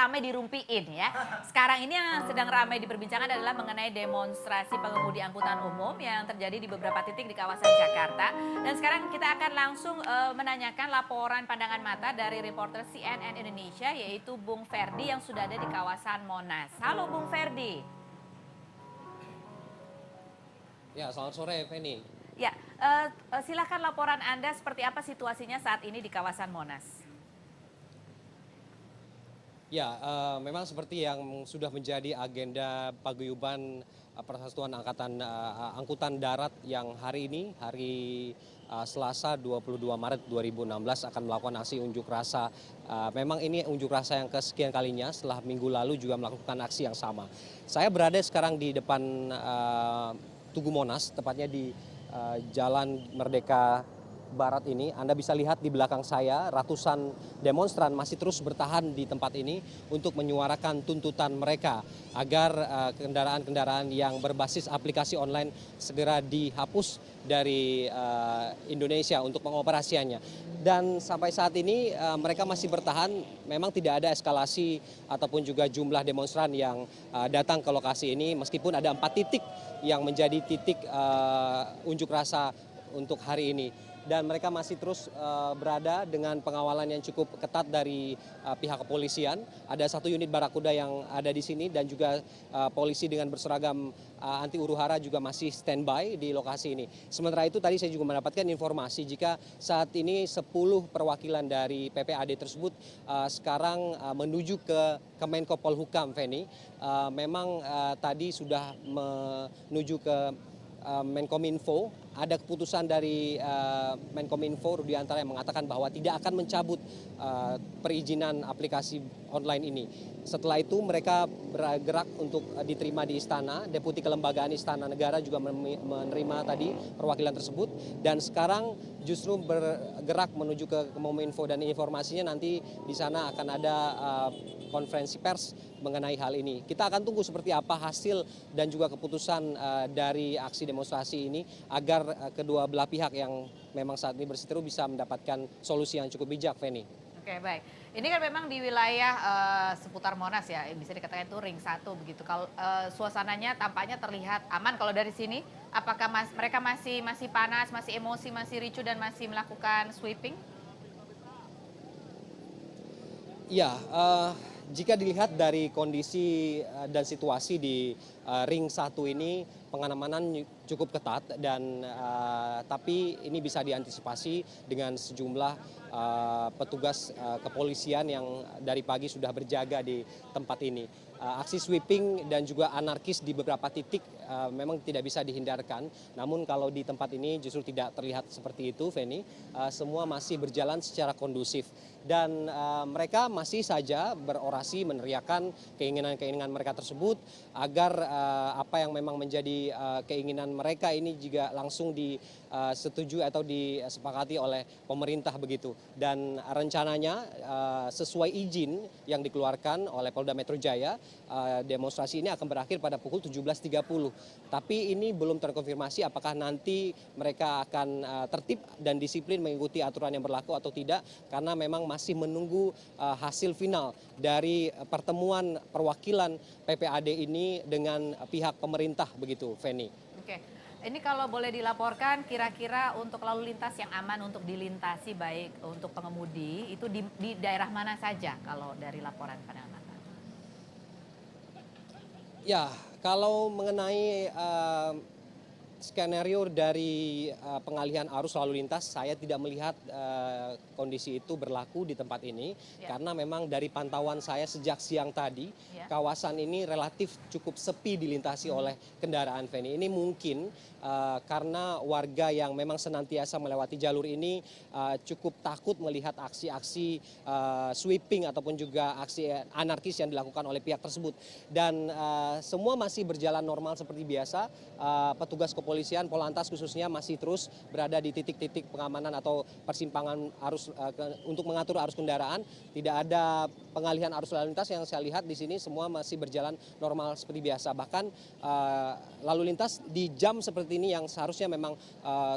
ramai dirumpiin ya. Sekarang ini yang sedang ramai diperbincangkan adalah mengenai demonstrasi pengemudi angkutan umum yang terjadi di beberapa titik di kawasan Jakarta. Dan sekarang kita akan langsung menanyakan laporan pandangan mata dari reporter CNN Indonesia yaitu Bung Ferdi yang sudah ada di kawasan Monas. Halo Bung Ferdi. Ya, selamat sore, Feni. Ya, silakan laporan Anda seperti apa situasinya saat ini di kawasan Monas. Ya, memang seperti yang sudah menjadi agenda paguyuban Persatuan Angkutan Darat yang hari ini, hari Selasa 22 Maret 2016 akan melakukan aksi unjuk rasa. Memang ini unjuk rasa yang kesekian kalinya setelah minggu lalu juga melakukan aksi yang sama. Saya berada sekarang di depan Tugu Monas, tepatnya di Jalan Merdeka Barat ini. Anda bisa lihat di belakang saya ratusan demonstran masih terus bertahan di tempat ini untuk menyuarakan tuntutan mereka agar kendaraan-kendaraan yang berbasis aplikasi online segera dihapus dari Indonesia untuk pengoperasiannya. Dan sampai saat ini mereka masih bertahan, memang tidak ada eskalasi ataupun juga jumlah demonstran yang datang ke lokasi ini meskipun ada 4 titik yang menjadi titik unjuk rasa untuk hari ini. Dan mereka masih terus berada dengan pengawalan yang cukup ketat dari pihak kepolisian. Ada 1 unit barakuda yang ada di sini dan juga polisi dengan berseragam anti huru-hara juga masih standby di lokasi ini. Sementara itu tadi saya juga mendapatkan informasi jika saat ini 10 perwakilan dari PPAD tersebut sekarang menuju ke Kemenko Polhukam, Feni. Memang tadi sudah menuju ke Menkominfo. Ada keputusan dari Menkominfo Rudiantara yang mengatakan bahwa tidak akan mencabut perizinan aplikasi online ini. Setelah itu mereka bergerak untuk diterima di istana. Deputi Kelembagaan Istana Negara juga menerima tadi perwakilan tersebut. Dan sekarang justru bergerak menuju ke Kominfo dan informasinya nanti di sana akan ada konferensi pers mengenai hal ini. Kita akan tunggu seperti apa hasil dan juga keputusan dari aksi demonstrasi ini agar kedua belah pihak yang memang saat ini berseteru bisa mendapatkan solusi yang cukup bijak, Feni. Oke, baik. Ini kan memang di wilayah seputar Monas ya, bisa dikatakan itu ring 1 begitu. Kalau suasananya tampaknya terlihat aman kalau dari sini. Apakah mereka masih panas, masih emosi, masih ricu dan masih melakukan sweeping? Ya, jika dilihat dari kondisi dan situasi di ring 1 ini, pengamanan cukup ketat dan tapi ini bisa diantisipasi dengan sejumlah petugas kepolisian yang dari pagi sudah berjaga di tempat ini. Aksi sweeping dan juga anarkis di beberapa titik memang tidak bisa dihindarkan. Namun kalau di tempat ini justru tidak terlihat seperti itu, Feni. Semua masih berjalan secara kondusif dan mereka masih saja berorasi meneriakan keinginan-keinginan mereka tersebut agar apa yang memang menjadi keinginan mereka ini juga langsung disetujui atau disepakati oleh pemerintah begitu. Dan rencananya sesuai izin yang dikeluarkan oleh Polda Metro Jaya, demonstrasi ini akan berakhir pada pukul 17.30. Tapi ini belum terkonfirmasi apakah nanti mereka akan tertib dan disiplin mengikuti aturan yang berlaku atau tidak, karena memang masih menunggu hasil final dari pertemuan perwakilan PPAD ini dengan pihak pemerintah begitu, Feni. Oke. Ini kalau boleh dilaporkan kira-kira untuk lalu lintas yang aman untuk dilintasi baik untuk pengemudi itu di daerah mana saja kalau dari laporan pandangan mata? Ya, kalau mengenai skenario dari pengalihan arus lalu lintas, saya tidak melihat kondisi itu berlaku di tempat ini karena memang dari pantauan saya sejak siang tadi kawasan ini relatif cukup sepi dilintasi oleh kendaraan, Feni. Ini mungkin karena warga yang memang senantiasa melewati jalur ini cukup takut melihat aksi-aksi sweeping ataupun juga aksi anarkis yang dilakukan oleh pihak tersebut. Dan semua masih berjalan normal seperti biasa. Petugas kepolisian, Polantas khususnya masih terus berada di titik-titik pengamanan atau persimpangan arus untuk mengatur arus kendaraan. Tidak ada pengalihan arus lalu lintas yang saya lihat di sini, semua masih berjalan normal seperti biasa. Bahkan lalu lintas di jam seperti ini yang seharusnya memang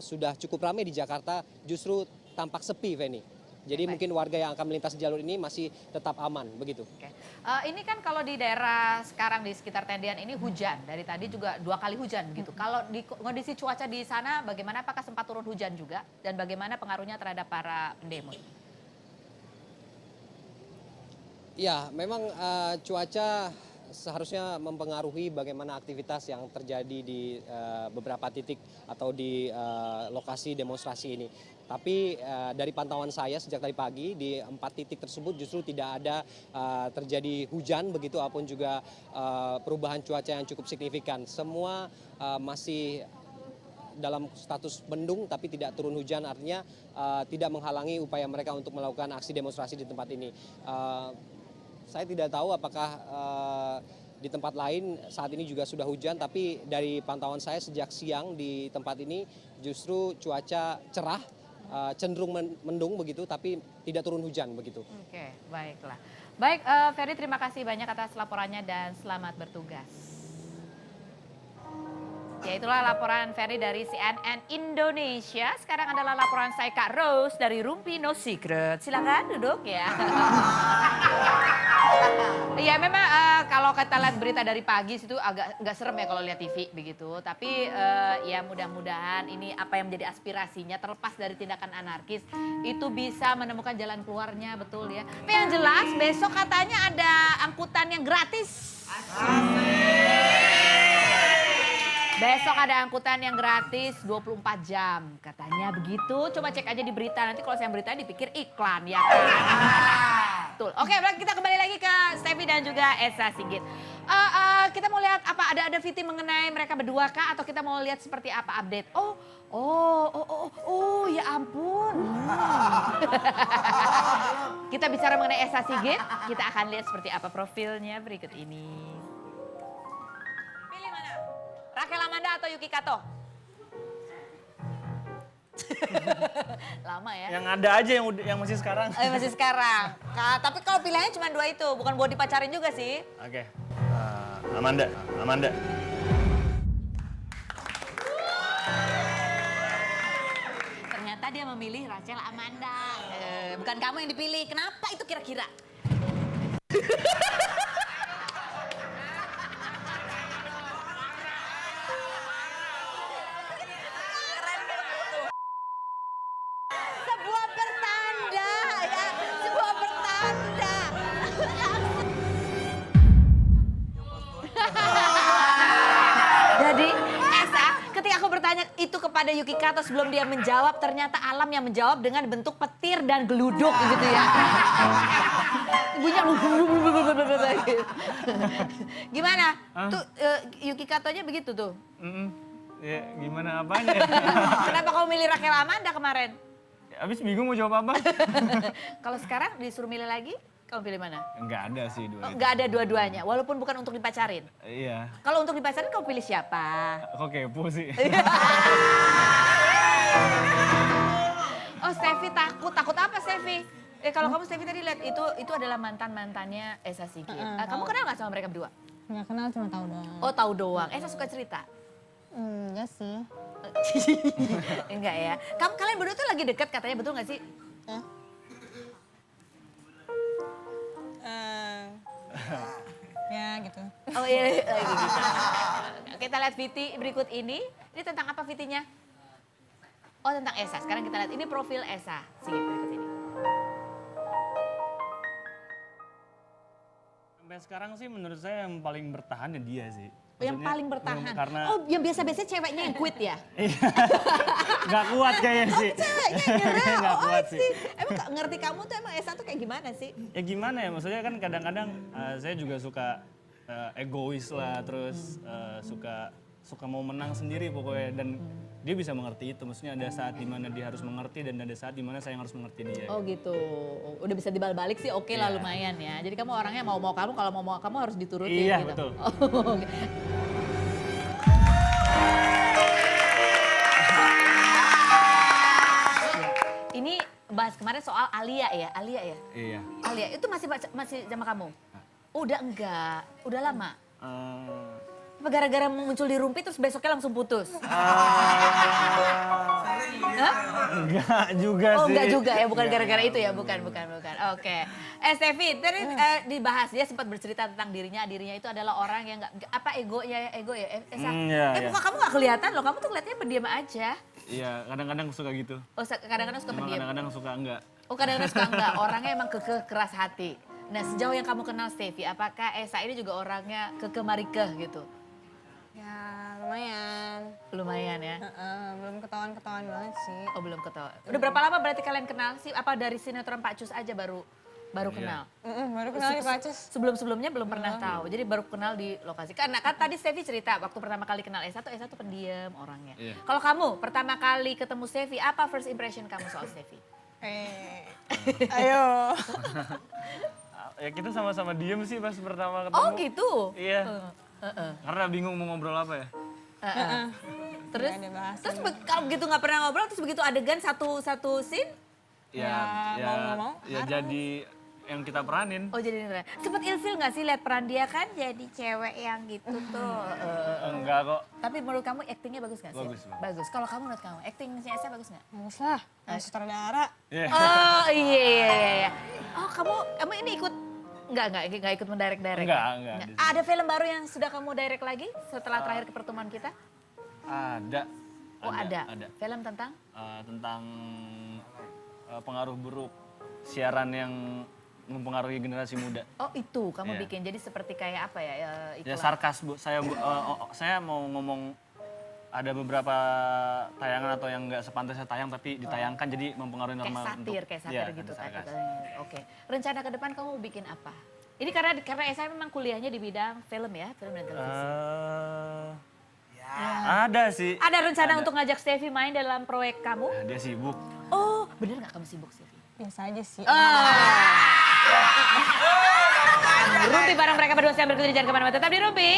sudah cukup ramai di Jakarta justru tampak sepi, Feni. Jadi mungkin warga yang akan melintas jalur ini masih tetap aman begitu. Oke. Ini kan kalau di daerah sekarang di sekitar Tendian ini hujan. Dari tadi juga 2 kali hujan gitu. Kalau di kondisi cuaca di sana bagaimana? Apakah sempat turun hujan juga? Dan bagaimana pengaruhnya terhadap para pendemo? Ya, memang cuaca seharusnya mempengaruhi bagaimana aktivitas yang terjadi di beberapa titik atau di lokasi demonstrasi ini. Tapi dari pantauan saya sejak tadi pagi di 4 titik tersebut justru tidak ada terjadi hujan begitu apapun juga perubahan cuaca yang cukup signifikan. Semua masih dalam status mendung tapi tidak turun hujan, artinya tidak menghalangi upaya mereka untuk melakukan aksi demonstrasi di tempat ini. Saya tidak tahu apakah di tempat lain saat ini juga sudah hujan, tapi dari pantauan saya sejak siang di tempat ini justru cuaca cerah, cenderung mendung begitu, tapi tidak turun hujan begitu. Oke, baiklah. Baik, Ferry terima kasih banyak atas laporannya dan selamat bertugas. Ya itulah laporan Ferry dari CNN Indonesia. Sekarang adalah laporan saya Kak Rose dari Rumpi No Secret. Silakan duduk ya. Ya memang kalau kita lihat berita dari pagi situ agak nggak serem ya kalau lihat TV begitu. Tapi ya mudah-mudahan ini apa yang menjadi aspirasinya terlepas dari tindakan anarkis itu bisa menemukan jalan keluarnya, betul ya. Tapi yang jelas besok katanya ada angkutan yang gratis. Besok ada angkutan yang gratis 24 jam. Katanya begitu. Coba cek aja di berita. Nanti kalau saya berita dipikir iklan ya kan. Betul. Oke, kita kembali lagi ke Steffi dan juga Esa Sigit. Kita mau lihat apa ada VT mengenai mereka berdua kah atau kita mau lihat seperti apa update? Oh, ya ampun. Kita bicara mengenai Esa Sigit, kita akan lihat seperti apa profilnya berikut ini. Rachel Amanda atau Yuki Kato? Lama ya? Yang ada aja yang masih sekarang. Masih sekarang. Tapi kalau pilihannya cuma 2 itu, bukan buat dipacarin juga sih. Oke. Amanda. Ternyata dia memilih Rachel Amanda. Bukan kamu yang dipilih. Kenapa itu kira-kira? Sebuah pertanda ya, sebuah pertanda. Jadi Esa, ketika aku bertanya itu kepada Yuki Kato sebelum dia menjawab, ternyata Alam yang menjawab dengan bentuk petir dan geluduk gitu ya. Bunyinya gimana? Tuh Yuki Katonya begitu tuh. Ya gimana apanya? Kenapa kamu milih Rachel Amanda kemarin? Abis bingung mau jawab apa? Kalau sekarang disuruh milih lagi, kamu pilih mana? Enggak ada sih dua itu. Enggak ada dua-duanya, walaupun bukan untuk dipacarin. Iya. Kalau untuk dipacarin kamu pilih siapa? Kok kepo sih? Oh, Steffi takut. Takut apa Steffi? Kalau kamu Steffi tadi lihat itu adalah mantannya Esa Sigit. Kamu kenal nggak sama mereka berdua? Nggak kenal, cuma tahu doang. Oh, tahu doang. Esa suka cerita? Enggak sih. Enggak ya. Kalian berdua tuh lagi deket katanya, betul nggak sih? Ya gitu. Oh iya, gitu. Kita lihat VT berikut ini. Ini tentang apa VT-nya? Oh, tentang Esa. Sekarang kita lihat ini profil Esa Sigit berikut ini. Sampai sekarang sih menurut saya yang paling bertahan ya dia sih. Yang Maksudnya, paling bertahan. Karena Oh, yang biasa-biasa ceweknya yang quit ya? nggak kuat kayaknya sih. Ceweknya yang nyerah. Nggak Oh, kuat sih. Emang ngerti kamu tuh emang Esa tuh kayak gimana sih? Ya gimana ya, maksudnya kan kadang-kadang saya juga suka egois lah, terus suka mau menang sendiri pokoknya, dan dia bisa mengerti itu. Maksudnya ada saat dimana dia harus mengerti dan ada saat dimana saya yang harus mengerti dia. Oh gitu. Udah bisa dibalik sih, oke lah Iya. lumayan ya. Jadi kamu orangnya mau kamu, kalau mau kamu harus diturutin Iya, gitu. betul. Oh, oke. Ini bahas kemarin soal Alia ya, Iya. Alia itu masih sama kamu? Udah enggak, udah lama. Apa gara-gara muncul di Rumpi terus besoknya langsung putus? Enggak juga Oh sih. enggak juga ya, bukan gara-gara itu ya, bukan. Oke. Stevi, tadi dibahas dia sempat bercerita tentang dirinya itu adalah orang yang apa ego ya. Esa. Iya. Kok kamu nggak kelihatan loh, kamu tuh kelihatannya pendiam aja. Iya, kadang-kadang suka gitu. Oh kadang-kadang suka Emang pendiam. kadang-kadang suka enggak. Oh kadang-kadang suka enggak, orangnya emang kekeh keras hati. Nah sejauh yang kamu kenal Stevi, apakah Esa ini juga orangnya kekeh marikeh gitu? Ya lumayan. Lumayan ya. Belum ketahuan banget sih. Oh belum ketawa. Udah berapa lama berarti kalian kenal sih? Apa dari sinetron Pak Cus aja baru kenal? Baru kenal di Pacus. Sebelum-sebelumnya belum pernah tahu. Jadi baru kenal di lokasi. Karena kan tadi Stevi cerita waktu pertama kali kenal Esa tuh pendiam orangnya. Iya. Kalau kamu pertama kali ketemu Stevi, apa first impression kamu soal Stevi? Ayo. Ya kita sama-sama diem sih pas pertama ketemu. Oh gitu? Iya. Karena bingung mau ngobrol apa ya. Terus, Nggak ada bahasan. terus kalau begitu nggak pernah ngobrol, terus begitu adegan satu scene, mau nggak mau, Ya jadi yang kita peranin. oh jadi beneran. Sempet ilfil nggak sih lihat peran dia kan jadi cewek yang gitu tuh. Enggak kok. Tapi menurut kamu aktingnya bagus nggak sih? Bagus. Bagus. Kalau kamu menurut kamu, aktingnya Esa bagus nggak? Bagus lah. Sutradara. Iya. Oh iya. Oh kamu ini ikut nggak ikut mendirect. Enggak. Ada film baru yang sudah kamu direct lagi setelah terakhir ke pertemuan kita? Ada. Oh ada. Ada. Film tentang? Tentang pengaruh buruk siaran yang mempengaruhi generasi muda. Oh itu kamu Iya. bikin jadi seperti kayak apa ya? Ya Iklan. sarkas Bu. Saya mau ngomong ada beberapa tayangan atau yang nggak sepantasnya tayang tapi ditayangkan jadi mempengaruhi norma Kayak satir Iya, gitu ada tadi. sarkas. Oke. Rencana ke depan kamu mau bikin apa? Ini karena Esa memang kuliahnya di bidang film ya, film dan televisi. Ada sih. Ada rencana untuk ngajak Stevi main dalam proyek kamu? Nah, dia sibuk. Oh, bener nggak kamu sibuk Stevi? Biasa aja sih. Rumpi bareng mereka berdua sambil berikut jangan kemana-mana. Tetap di Rumpi.